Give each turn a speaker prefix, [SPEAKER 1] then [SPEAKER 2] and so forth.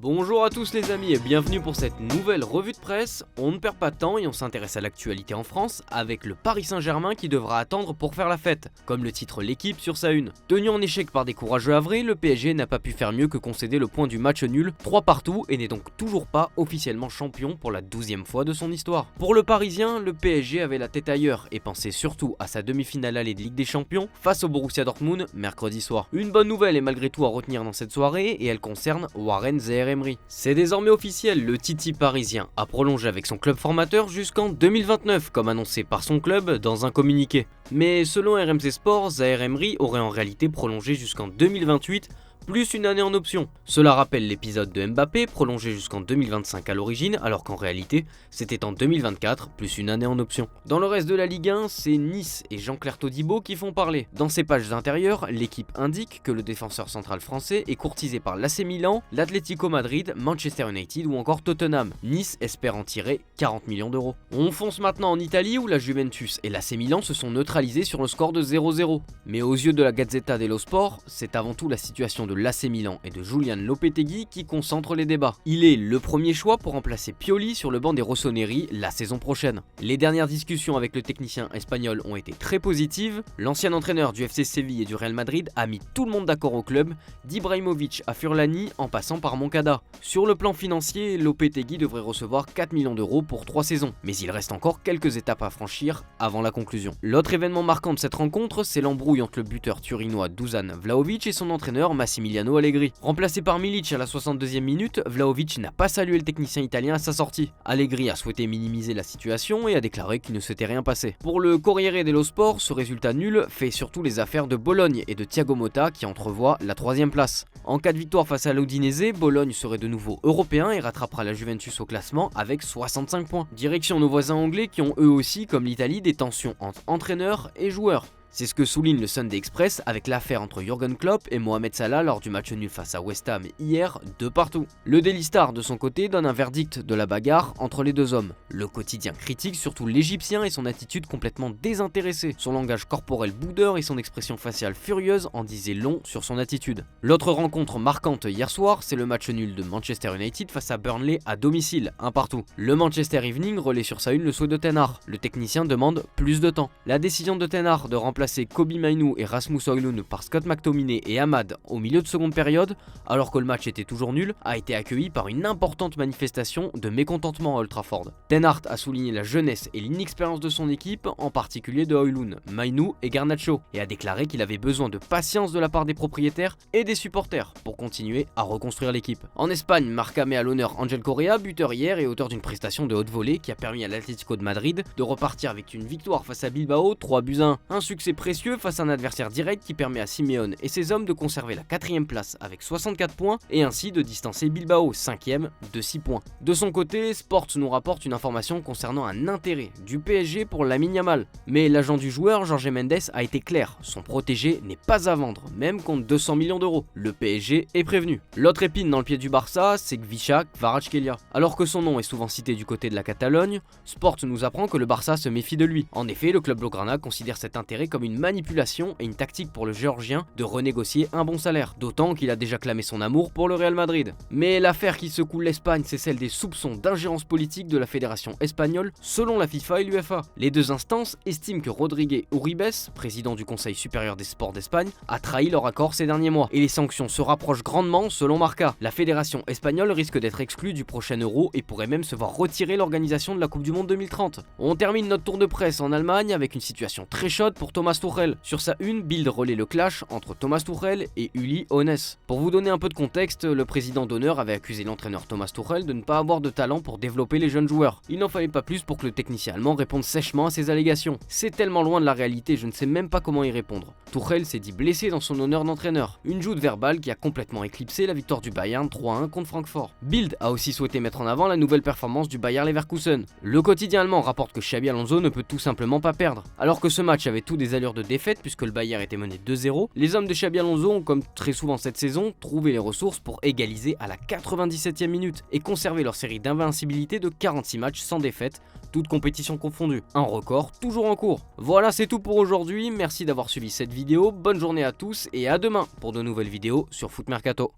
[SPEAKER 1] Bonjour à tous les amis et bienvenue pour cette nouvelle revue de presse. On ne perd pas de temps et on s'intéresse à l'actualité en France avec le Paris Saint-Germain qui devra attendre pour faire la fête, comme le titre l'équipe sur sa une. Tenu en échec par des courageux havrais, le PSG n'a pas pu faire mieux que concéder le point du match nul 3 partout et n'est donc toujours pas officiellement champion pour la 12e fois de son histoire. Pour le Parisien, le PSG avait la tête ailleurs et pensait surtout à sa demi-finale allée de Ligue des Champions face au Borussia Dortmund mercredi soir. Une bonne nouvelle est malgré tout à retenir dans cette soirée et elle concerne Warren Zaïre-Emery. C'est désormais officiel, le Titi parisien a prolongé avec son club formateur jusqu'en 2029 comme annoncé par son club dans un communiqué. Mais selon RMC Sport, Zaïre-Emery aurait en réalité prolongé jusqu'en 2028 plus une année en option. Cela rappelle l'épisode de Mbappé prolongé jusqu'en 2025 à l'origine alors qu'en réalité c'était en 2024 plus une année en option. Dans le reste de la Ligue 1, c'est Nice et Jean-Claire Todibo qui font parler. Dans ses pages intérieures, l'équipe indique que le défenseur central français est courtisé par l'AC Milan, l'Atlético Madrid, Manchester United ou encore Tottenham. Nice espère en tirer 40 millions d'euros. On fonce maintenant en Italie où la Juventus et l'AC Milan se sont neutralisés sur le score de 0-0. Mais aux yeux de la Gazzetta dello Sport, c'est avant tout la situation de l'AC Milan et de Julian Lopetegui qui concentre les débats. Il est le premier choix pour remplacer Pioli sur le banc des Rossoneri la saison prochaine. Les dernières discussions avec le technicien espagnol ont été très positives. L'ancien entraîneur du FC Séville et du Real Madrid a mis tout le monde d'accord au club, d'Ibrahimovic à Furlani en passant par Moncada. Sur le plan financier, Lopetegui devrait recevoir 4 millions d'euros pour 3 saisons, mais il reste encore quelques étapes à franchir avant la conclusion. L'autre événement marquant de cette rencontre, c'est l'embrouille entre le buteur turinois Dusan Vlahovic et son entraîneur Massimiliano Allegri. Remplacé par Milic à la 62e minute, Vlahovic n'a pas salué le technicien italien à sa sortie. Allegri a souhaité minimiser la situation et a déclaré qu'il ne s'était rien passé. Pour le Corriere dello Sport, ce résultat nul fait surtout les affaires de Bologne et de Thiago Motta qui entrevoient la 3e place. En cas de victoire face à l'Udinese, Bologne serait de nouveau européen et rattrapera la Juventus au classement avec 65 points. Direction nos voisins anglais qui ont eux aussi, comme l'Italie, des tensions entre entraîneurs et joueurs. C'est ce que souligne le Sunday Express avec l'affaire entre Jürgen Klopp et Mohamed Salah lors du match nul face à West Ham hier, 2 partout. Le Daily Star de son côté donne un verdict de la bagarre entre les deux hommes. Le quotidien critique surtout l'Égyptien et son attitude complètement désintéressée. Son langage corporel boudeur et son expression faciale furieuse en disaient long sur son attitude. L'autre rencontre marquante hier soir, c'est le match nul de Manchester United face à Burnley à domicile, 1 partout. Le Manchester Evening relaie sur sa une le souhait de Ten Hag. Le technicien demande plus de temps. La décision de Ten Hag de remplacer Kobe Mainoo et Rasmus Højlund par Scott McTominay et Ahmad au milieu de seconde période, alors que le match était toujours nul, a été accueilli par une importante manifestation de mécontentement à Old Trafford. Ten Hag a souligné la jeunesse et l'inexpérience de son équipe, en particulier de Højlund, Mainoo et Garnacho, et a déclaré qu'il avait besoin de patience de la part des propriétaires et des supporters pour continuer à reconstruire l'équipe. En Espagne, Marca met à l'honneur Angel Correa, buteur hier et auteur d'une prestation de haute volée qui a permis à l'Atlético de Madrid de repartir avec une victoire face à Bilbao 3-1. Un succès précieux face à un adversaire direct qui permet à Simeone et ses hommes de conserver la 4e place avec 64 points et ainsi de distancer Bilbao 5e de 6 points. De son côté, Sport nous rapporte une information concernant un intérêt du PSG pour Lamine Yamal. Mais l'agent du joueur, Jorge Mendes, a été clair, son protégé n'est pas à vendre, même contre 200 millions d'euros. Le PSG est prévenu. L'autre épine dans le pied du Barça, c'est Khvicha Kvaratskhelia. Alors que son nom est souvent cité du côté de la Catalogne, Sport nous apprend que le Barça se méfie de lui. En effet, le club blaugrana considère cet intérêt comme une manipulation et une tactique pour le Géorgien de renégocier un bon salaire, d'autant qu'il a déjà clamé son amour pour le Real Madrid. Mais l'affaire qui secoue l'Espagne, c'est celle des soupçons d'ingérence politique de la fédération espagnole selon la FIFA et l'UEFA. Les deux instances estiment que Rodríguez Uribes, président du Conseil supérieur des sports d'Espagne, a trahi leur accord ces derniers mois et les sanctions se rapprochent grandement selon Marca. La fédération espagnole risque d'être exclue du prochain Euro et pourrait même se voir retirer l'organisation de la Coupe du Monde 2030. On termine notre tour de presse en Allemagne avec une situation très chaude pour Thomas Tuchel. Sur sa une, Bild relaie le clash entre Thomas Tuchel et Uli Hoeneß. Pour vous donner un peu de contexte, le président d'honneur avait accusé l'entraîneur Thomas Tuchel de ne pas avoir de talent pour développer les jeunes joueurs. Il n'en fallait pas plus pour que le technicien allemand réponde sèchement à ces allégations. C'est tellement loin de la réalité, je ne sais même pas comment y répondre. Tuchel s'est dit blessé dans son honneur d'entraîneur. Une joute verbale qui a complètement éclipsé la victoire du Bayern 3-1 contre Francfort. Bild a aussi souhaité mettre en avant la nouvelle performance du Bayer Leverkusen. Le quotidien allemand rapporte que Xabi Alonso ne peut tout simplement pas perdre. Alors que ce match avait tout des allures de défaite puisque le Bayern était mené 2-0, les hommes de Xabi Alonso ont, comme très souvent cette saison, trouvé les ressources pour égaliser à la 97e minute et conserver leur série d'invincibilité de 46 matchs sans défaite, toutes compétitions confondues. Un record toujours en cours. Voilà, c'est tout pour aujourd'hui, merci d'avoir suivi cette vidéo, bonne journée à tous et à demain pour de nouvelles vidéos sur Foot Mercato.